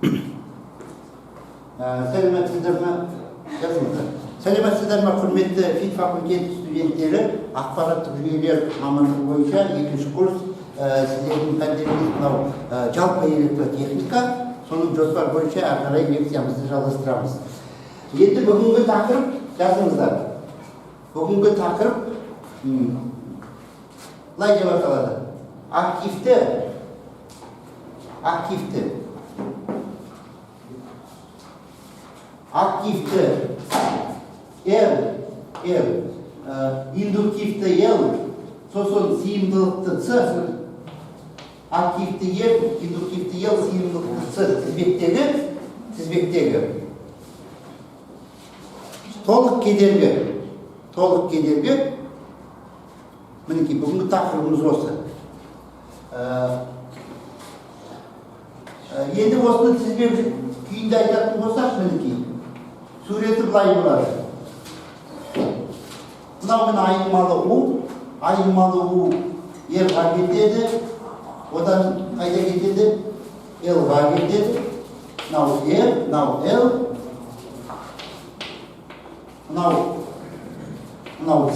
Сәлеметсіздер ме? Жазыңыздар. Сәлеметсіздер ме, құрметті ФИТ факультеті студенттері, ақпараттық жүйелер мамандығы бойынша 2-ші курс сіздердің пәндеріңіз мынау жалпы электротехника, соның жоспар бойынша ары қарай лекциямызды жалғастырамыз. Енді бүгінгі тақырып, жазыңыздар. Бүгінгі тақырып былай деп аталады. Активті L, индуктивті L, сосын сыйымдылықты C, активті L, индуктивті L, сыйымдылықты C тізбектегі толық кедергі, мінекей бүгінгі тақырыбымыз осы. Енді осыны тізбек күйінде айтатын болсақ, мінекей суреті былай болады. Мынау мен айнымалы U R-ға кетеді, одан қайда кетеді? L-ға кетеді. Мынау R, мынау L, мынау C,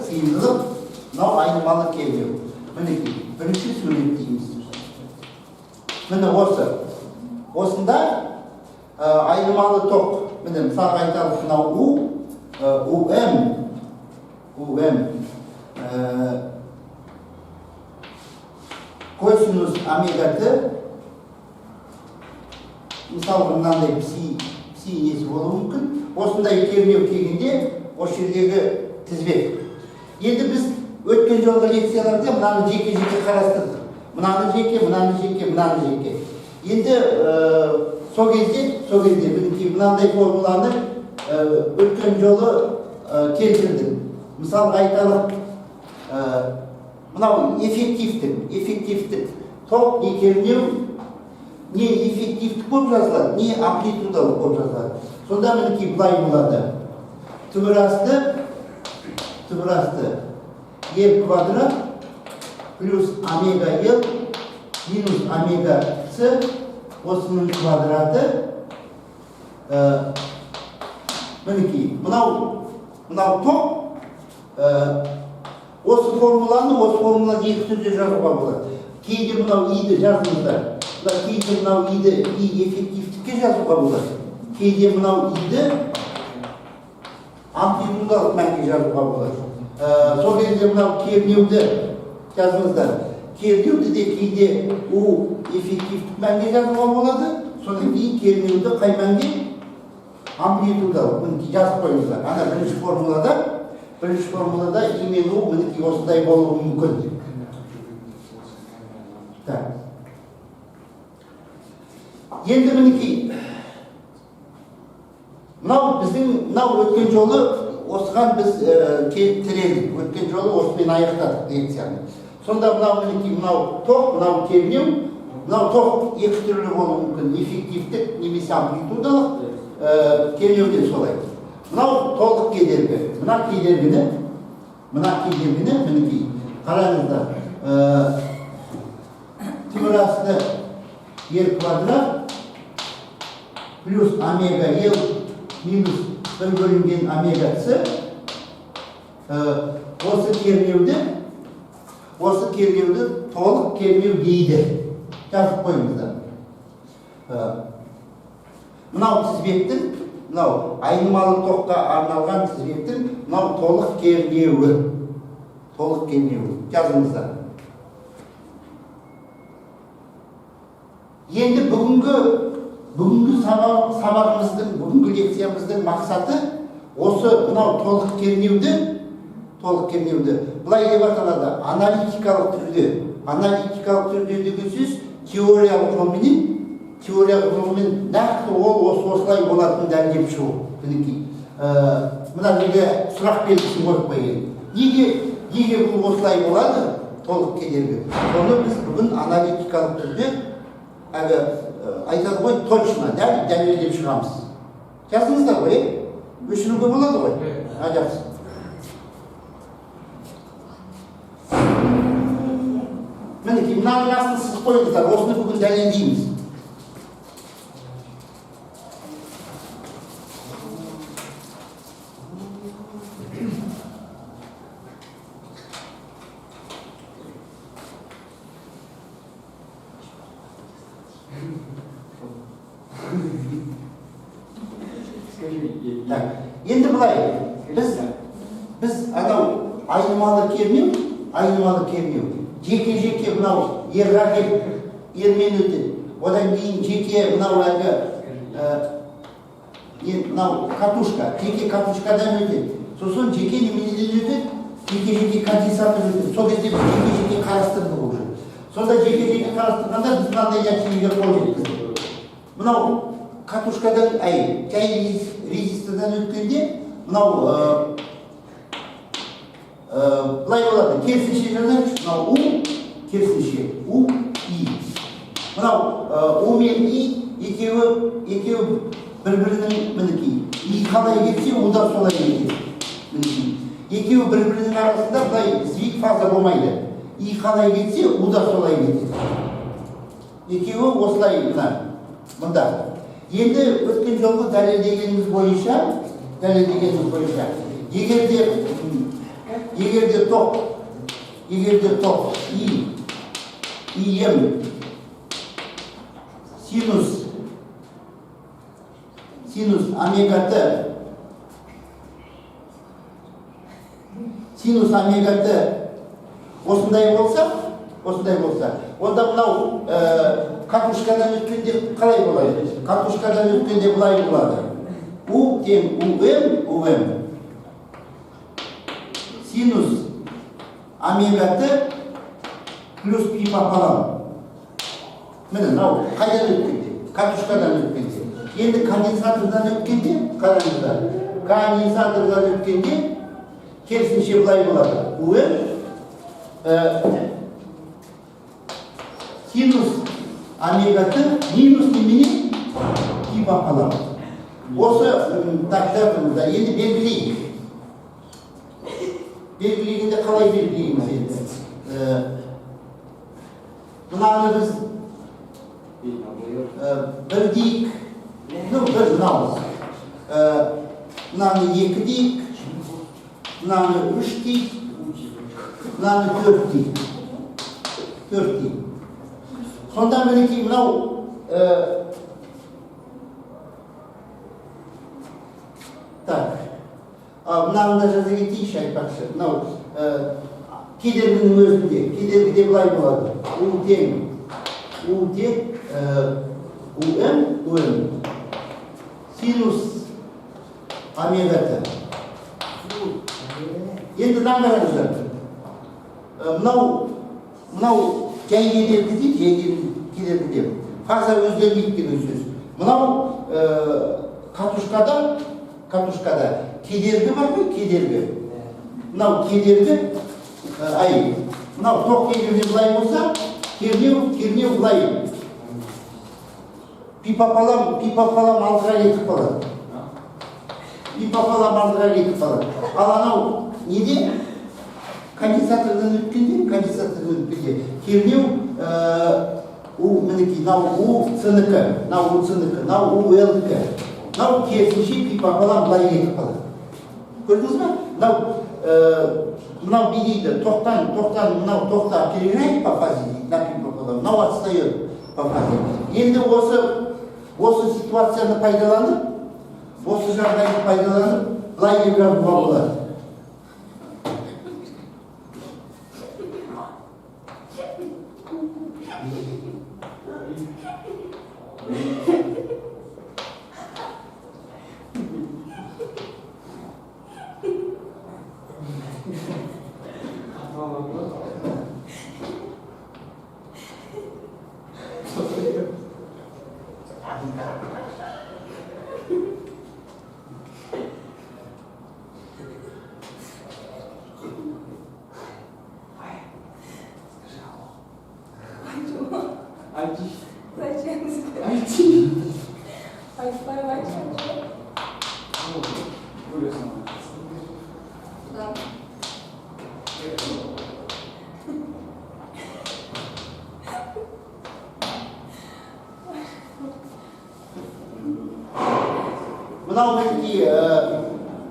сыйымдылық, мынау айнымалы кернеу. Мінекей, бірінші сурет дейміз. Міне осы. Осында айнымалы тоқ. Міне мысалға айталық, мынау UM косинус омега-Т, мысалы мынандай пси несі болуы мүмкін. Осындай кернеу келгенде осы жердегі тізбек. Енді біз өткен жолғы лекцияларда мынаны жеке-жеке қарастырдық. Мынаны жеке. Енді сол кезде мынандай формуланы өткен жолы келтірдім. Мысалы айталық, мынау эффективтік тоқ не кернеу, не эффективтік болып жазылады, не амплитудалық болып жазылады. Сонда мінекей былай болады. Түбір асты R квадрат плюс омега L минус омега С осының квадраты. Мінекей, мынау тоқ. Осы формуланы екі түрде жазуға болады. Кейде мынау иді жазыңыздар. Кейде мынау иді эффективтікке жазуға болады. Кейде мынау иді амплитудалық мәнге жазуға болады. Сол кезде мынау кернеуді жазыңыздар. Кернеуді де кейде U эффективтік мәнге жазуға болады. Содан кейін кернеуді қай мәнге? Амплитудалық. Мінекей жазып қойыңыздар. Ана бірінші формулада именно мінекей осындай болуы мүмкін. Енді мінекей мынау өткен жолы осыған біз тіредік. Өткен жолы осымен аяқтадық лекцияны. Сонда мынау тоқ, мынау кернеу, мынау тоқ екі түрлі болуы мүмкін. Эффективтік немесе амплитудалық кернеуден солай. Мынау толық кедергі. Мына кедергіні мінекей қараңыздар. Түбір асты R квадрат плюс омега L минус 1 бөлінген омега С. Осы кернеуді толық кернеу дейді. Жазып қойыңыздар. Мынау тізбектің, мынау айнымалы тоққа арналған тізбектің мынау толық кернеуі. Жазыңыздар. Енді бүгінгі сабағымыздың, бүгінгі лекциямыздың мақсаты осы мынау толық кернеуді былай деп аталады, аналитикалық түрде деген сөз теориялық жолмен нақты осылай болатынын дәлелдеп шығу. Мына жерге сұрақ белгісін қойып қойған. Неге бұл осылай болады? Толық кедергі. Соны біз бүгін аналитикалық түрде айтады ғой, точно дәлелдеп шығамыз. Жазыңыздар ғой, өшіруге болады ғой. Жақсы. Мінекей, мынаның астын сызып қойыңыздар, осыны бүгін дәлелдейміз. Так, енді былай, біз анау айнымалы кернеу, жеке мынау ерғағел ермен өтеді. Одан кейін жеке мынау әлгі мынау катушка, жеке катушкадан өтеді. Сосын жеке неменеден өтеді, жеке конденсатор өтеді. Сол кезде біз жеке қарастырдық уже. Сонда жеке қарастырғанда біз мынандай нәтижеге қол жеткіздік. Мынау катушкадан, жай резистордан өткенде, мынау былай болады, керісінше жазайықшы, мынау У, керісінше, У, И. Мынау У мен И екеуі бір-бірінің мінекей. И қалай кетсе, У да солай кетеді. Екеуі бір-бірінің арасында былай звик фаза болмайды. И қалай кетсе, У да солай кетеді. Екеуі осылай мұнда. Енді өткен жолғы дәлелдегеніміз бойынша, егерде ток Им синус омега-Т осындай болса, онда мынау катушкадан өткенде қалай болады? Катушкадан өткенде былай болады. У тең УМ синус омега-Т плюс пи пополам. Міне, мынау қайдан өткенде? Катушкадан өткенде. Енді конденсатордан өткенде, қараңыздар. Конденсатордан өткенде керісінше былай болады. УМ синус омега-Т минус немене пи пополам. Осы тақырыбымызда енді белгілейік. Белгілегенде қалай белгілейміз енді? Мынаны біз бір дейік, бір мынау. Мынаны екі дейік, мынаны үш дейік, мынаны төрт дейік. Сонда мінекей мынау мынаны да жаза кетейікші айтпақшы. Мынау кедергінің өзінде, кедергіде былай болады. У тең УМ синус омега-Т. Енді қараңыздар. Мынау жай кедергі дейді, кедергі. Фаза өзгермейді деген сөз. Мынау катушкада кедергі бар ғой, кедергі. Мынау кедергі, мынау тоқ кедергі былай болса, кернеу былай. Пи пополам алдыға кетіп қалады. Ал анау неде? Конденсатордан өткенде, кернеу мінекей, мынау У С-нікі, мынау У Л-нікі. Мынау керісінше пи пополам былай кетіп қалады. Көрдіңіз ба? Мынау дейді, тоқтан, мынау тоқта опережает по фазе дейді, на пи пополам, мынау отстает по фазе. Енді осы ситуацияны пайдаланып, осы жағдайды пайдаланып, былай деп жазуға болады.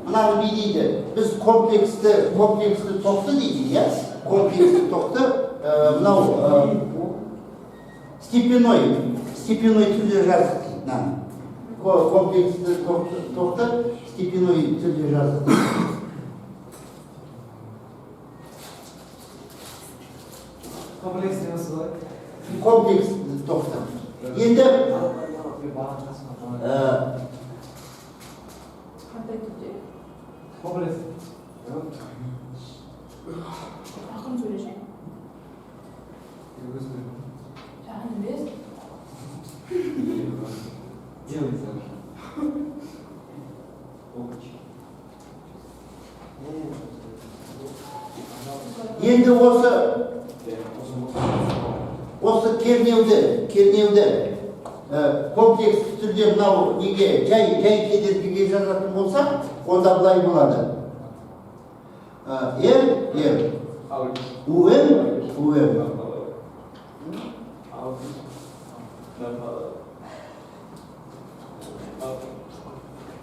Мынау не дейді? Біз комплексті тоқты дейді, комплексті тоқты, мынау степеной түрде жаздық. мынаны. Комплексті тоқтап, степеной түрде жаздық. Комплекс демесі қалай? Комплекс тоқтап. Енді Қандай түрде? Комплекс. Ақын сөйлеші. Жағын емес. Делается. енді осы кернеуді комплексті түрде мынау неге жай кедергіге жазатын болсақ, онда былай болады. УМ.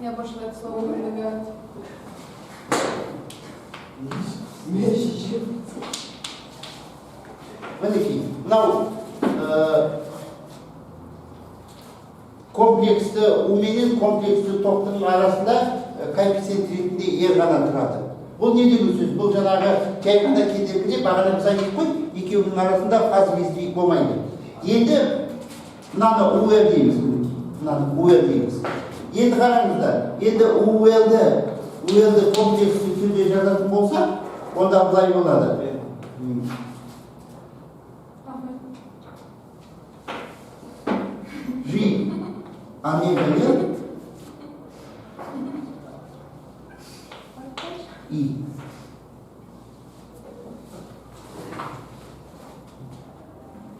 Я больше это слово предлагаю. Мінекей, мынау комплексті У менен комплексті тоқтың арасында коэффициент ретінде ер ғана тұрады. Бұл не деген сөз? Бұл жаңағы жай ғана кедергіде бағана біз айтып қой, екеуінің арасында фаз безбейік болмайды. Енді мынаны УР дейміз. Енді қараңыздар, енді УРді комплексті түрде жазатын болса, онда былай болады. G омега L I.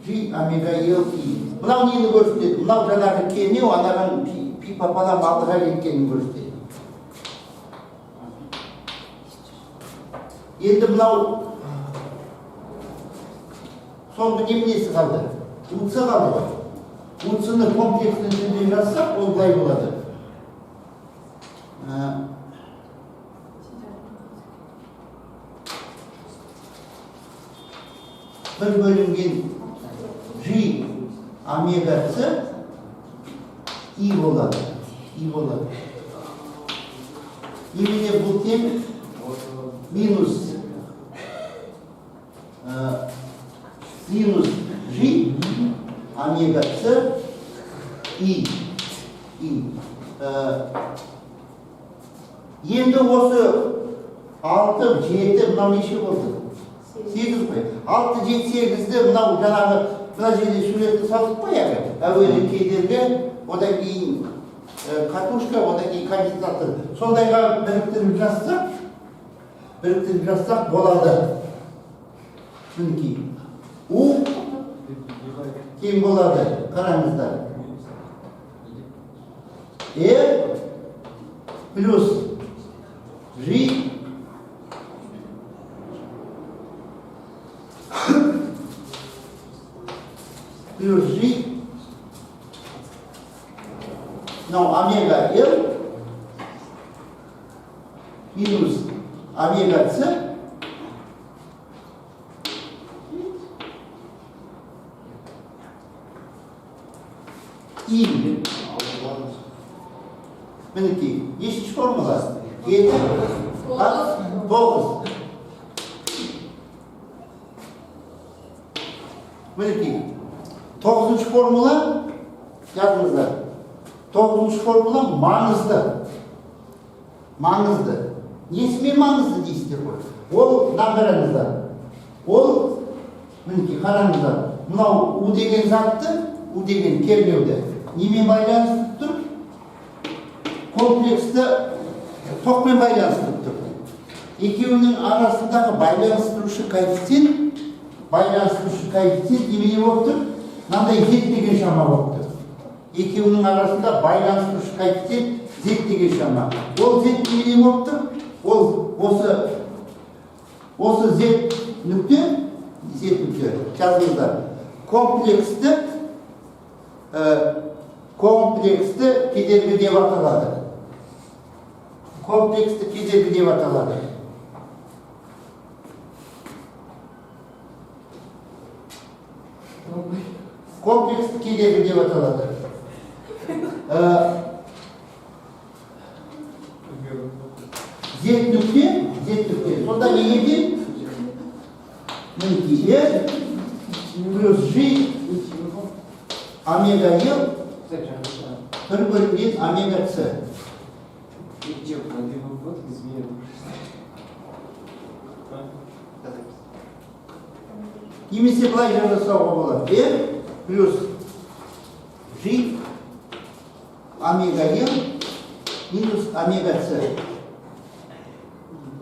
G омега L I. Мынау нені көрсетеді? Мынау жаңағы кернеу анаған пи пополам алдыға кеткенін көрсетеді. Енді мынау соңғы неменесі қалды? Утсы қалды ғой. Утсыны комплексті түрде жазсақ, ол былай болады. Бір бөлінген G омега С I болады. Немене бұл тең минус G омега С I. Енді осы 6, 7 мынау неше болды? 8 қой. 6, 7, 8-ді мынау жаңағы мына жерде суретті салдық қой яғы. Әуелі кедергі, одан кейін катушка, одан кейін конденсатор. Сондайға біріктіріп жазсақ болады. Мінекей. У тең болады, қараңыздар. Плюс G плюс G омега L минус омега С И. Мінекей, нешінші формула? 7, 9. Мінекей, 9-шы формула, жазыңыздар. 9-шы формула маңызды. Несімен маңызды дейсіздер ғой? Ол, қараңыздар. Ол, мінекей, қараңыздар. Мынау У деген затты, У деген кернеуді немен байланысып тұр? Комплексті тоқпен байланысып тұр. Екеуінің арасындағы байланыстырушы коэффициент немене болып тұр? Мынандай Z деген шама болып тұр. Екеуінің арасында байланыстырушы коэффициент Z деген шама. Ол Z немене болып тұр? Ол осы Z нүкте жазыңыздар. Комплексті кедергі деп аталады. Комплексті кедергі деп аталады. Комплексті кедергі деп аталады. омега ел Кітап жаңа. 1 бөлінген омега С. Икче один год изменил. Немесе былай жасауға болады. R плюс G омега ел минус омега С.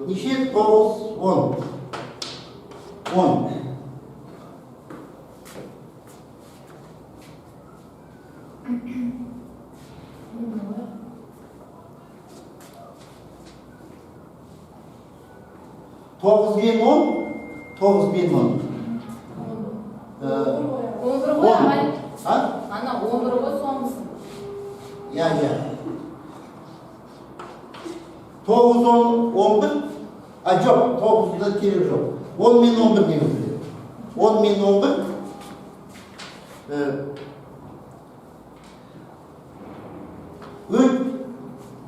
Неше? 9, 10. 10. Тоғыз бен 10. 9 бен 10. 11 ғой ағай. А? Ана 11 ғой соңғысы. Я. 9, 10, 11. А жоқ, 9'da керек жоқ. 10 мен 11 не өзі? 10 мен 11.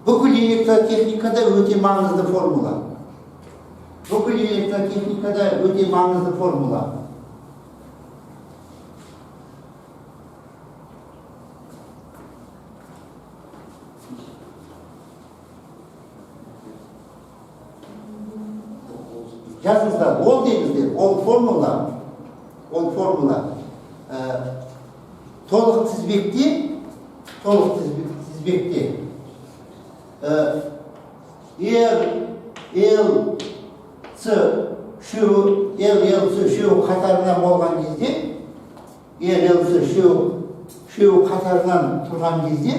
Бүкіл электротехникада өте маңызды формула. Бүкіл электротехникада өте маңызды формула. Жазыңыздар, ол деңіздер, ол формула, толық тізбекте, LLC үшеуі қатарынан болған кезде, LLC үшеуі қатарынан тұрған кезде,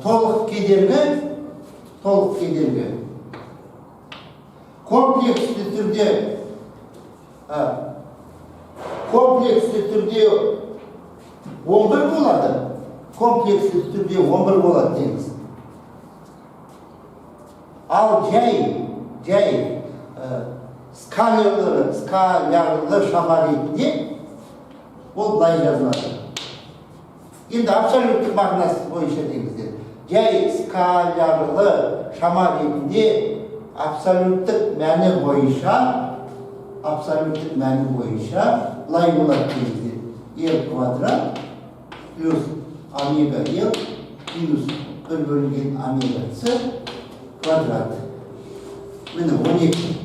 толық кедергі, комплексті түрде 11 болады. Комплексті түрде 11 болады деңіз. Ал жай скалярлы шама ретінде ол былай жазылады. Енді абсолюттік мағынасы бойынша деңіздер. Жай скалярлы шама ретінде абсолюттік мәні бойынша былай болады деңіздер. R квадрат плюс омега L минус 1 бөлінген омега С квадрат. Міне 12.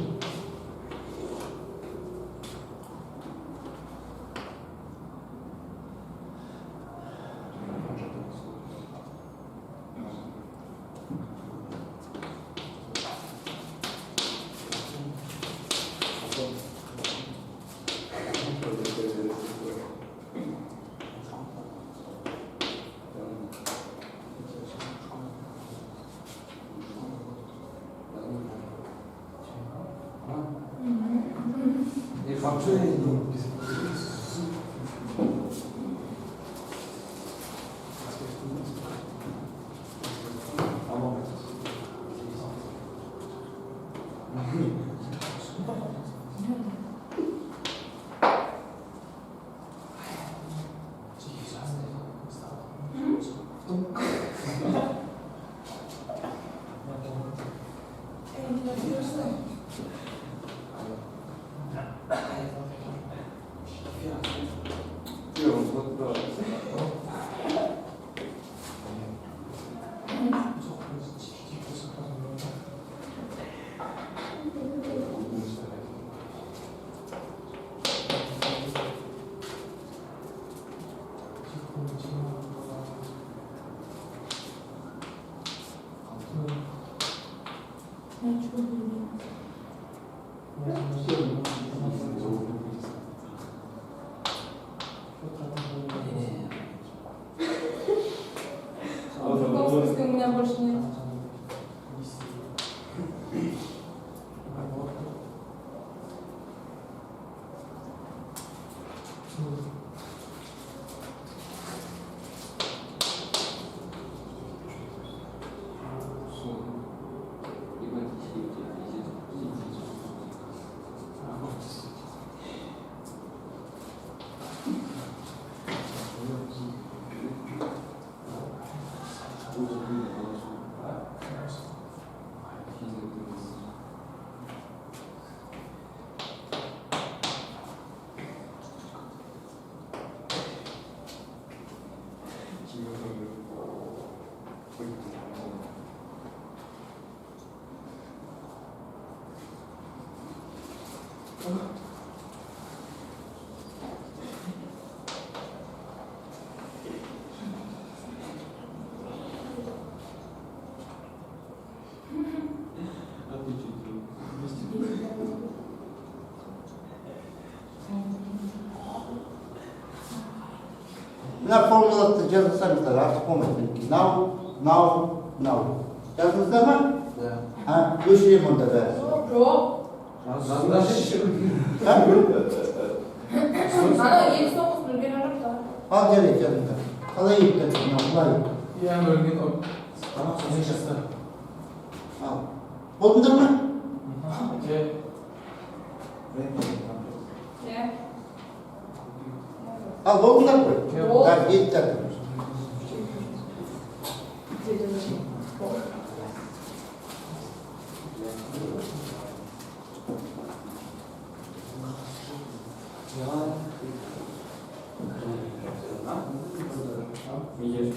У меня больше нет. Mına formulatta жазылсаңыздар артық болмайды. Now. Жаздыңыздар ма? Да. Ha, өшірем онда бәрі. Жоқ. Жаздыңыздар. Ha? Ана 2-9 бөлген арап та. Al жарайды, жазыңдар. Қалай еттіңіз? Былай. Я бөлген ол. Tamam, sözün şasta. Al. Болдыңдар ма? Же. Иә. Al болдыңдар ғой. Болды. Так, еттер. Видишь,